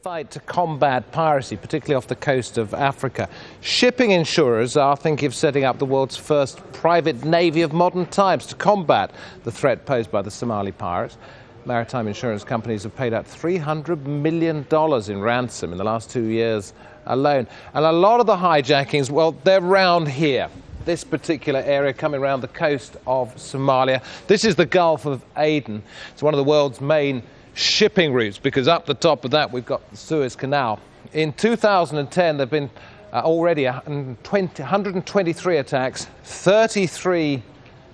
fight to combat piracy, particularly off the coast of Africa. Shipping insurers are thinking of setting up the world's first private navy of modern times to combat the threat posed by the Somali pirates. Maritime insurance companies have paid out $300 million in ransom in the last 2 years alone. And a lot of the hijackings, well, they're round here. This particular area coming around the coast of Somalia. This is the Gulf of Aden. It's one of the world's main shipping routes because up the top of that we've got the Suez Canal. In 2010 there have been already 123 attacks, 33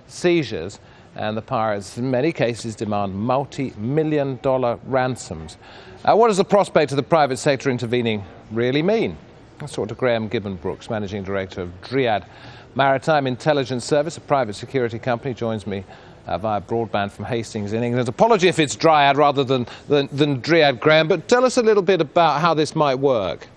seizures, and the pirates in many cases demand multi-million-dollar ransoms. What does the prospect of the private sector intervening really mean? Let's talk to Graeme Gibbon Brooks, Managing Director of Dryad Maritime Intelligence Service, a private security company, joins me via broadband from Hastings in England. Apology if it's Dryad rather than Dryad, Graeme, but tell us a little bit about how this might work.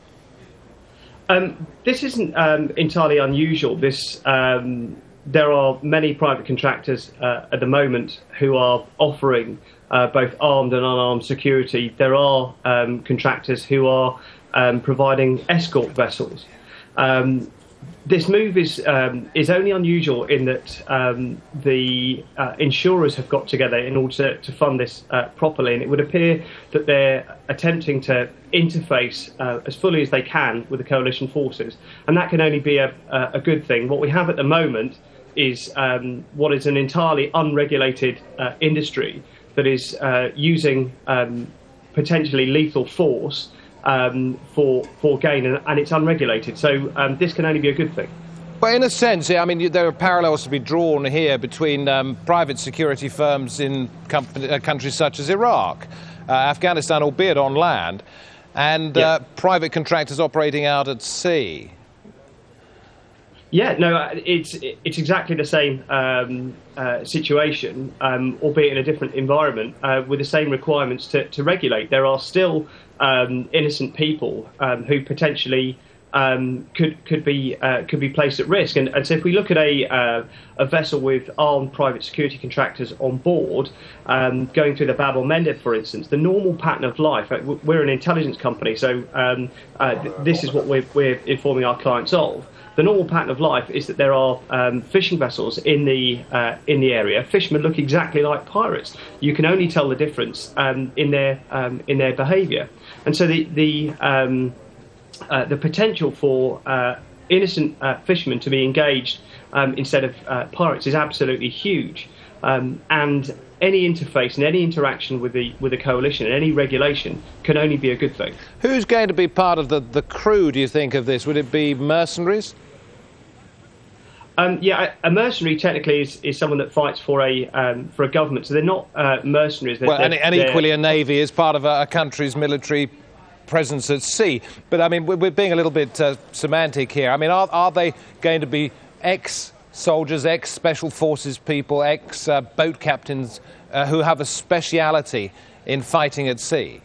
This isn't entirely unusual. There are many private contractors at the moment who are offering both armed and unarmed security. There are contractors who are providing escort vessels. This move is only unusual in that the insurers have got together in order to fund this properly, and it would appear that they're attempting to interface as fully as they can with the coalition forces, and that can only be a good thing. What we have at the moment is what is an entirely unregulated industry that is using potentially lethal force for gain, and it's unregulated. So this can only be a good thing. Well, in a sense, I mean, there are parallels to be drawn here between private security firms in countries such as Iraq, Afghanistan, albeit on land, and private contractors operating out at sea. Yeah, no, it's exactly the same situation, albeit in a different environment, with the same requirements to regulate. There are still innocent people who potentially could be placed at risk, and so if we look at a vessel with armed private security contractors on board, going through the Bab el-Mandeb, for instance, the normal pattern of life. We're an intelligence company, so this is what we're informing our clients of. The normal pattern of life is that there are fishing vessels in the area. Fishermen look exactly like pirates. You can only tell the difference in their behaviour, and so the potential for innocent fishermen to be engaged instead of pirates is absolutely huge. And any interface and any interaction with the coalition and any regulation can only be a good thing. Who's going to be part of the crew, do you think, of this? Would it be mercenaries? Yeah, a mercenary technically is someone that fights for a government, so they're not mercenaries. And equally a navy is part of a country's military presence at sea. But I mean, we're being a little bit semantic here. I mean, are they going to be ex-soldiers, ex-special forces people, ex-boat captains who have a speciality in fighting at sea?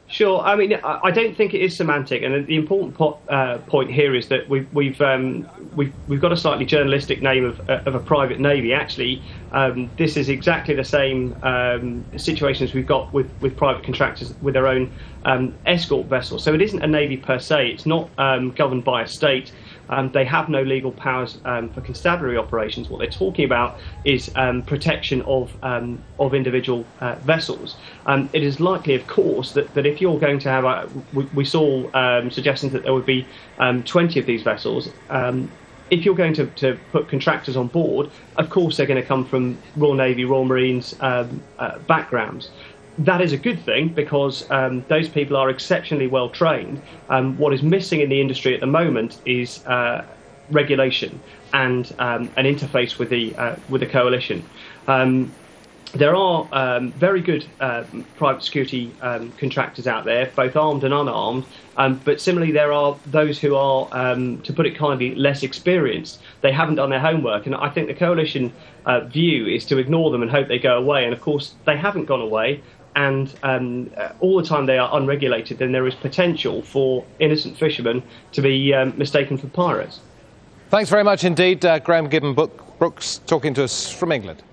Sure. I mean, I don't think it is semantic, and the important point here is that we've got a slightly journalistic name of a private navy. Actually, this is exactly the same situation as we've got with private contractors with their own escort vessels. So it isn't a navy per se. It's not governed by a state. They have no legal powers for constabulary operations. What they're talking about is protection of individual vessels. It is likely, of course, that if you're going to have we saw suggestions that there would be 20 of these vessels. If you're going to put contractors on board, of course they're going to come from Royal Navy, Royal Marines backgrounds. That is a good thing because those people are exceptionally well trained. What is missing in the industry at the moment is regulation and an interface with the coalition. There are very good private security contractors out there, both armed and unarmed, but similarly there are those who are, to put it kindly, less experienced. They haven't done their homework, and I think the coalition view is to ignore them and hope they go away, and of course they haven't gone away. And all the time they are unregulated, then there is potential for innocent fishermen to be mistaken for pirates. Thanks very much indeed, Graeme Gibbon Brooks, talking to us from England.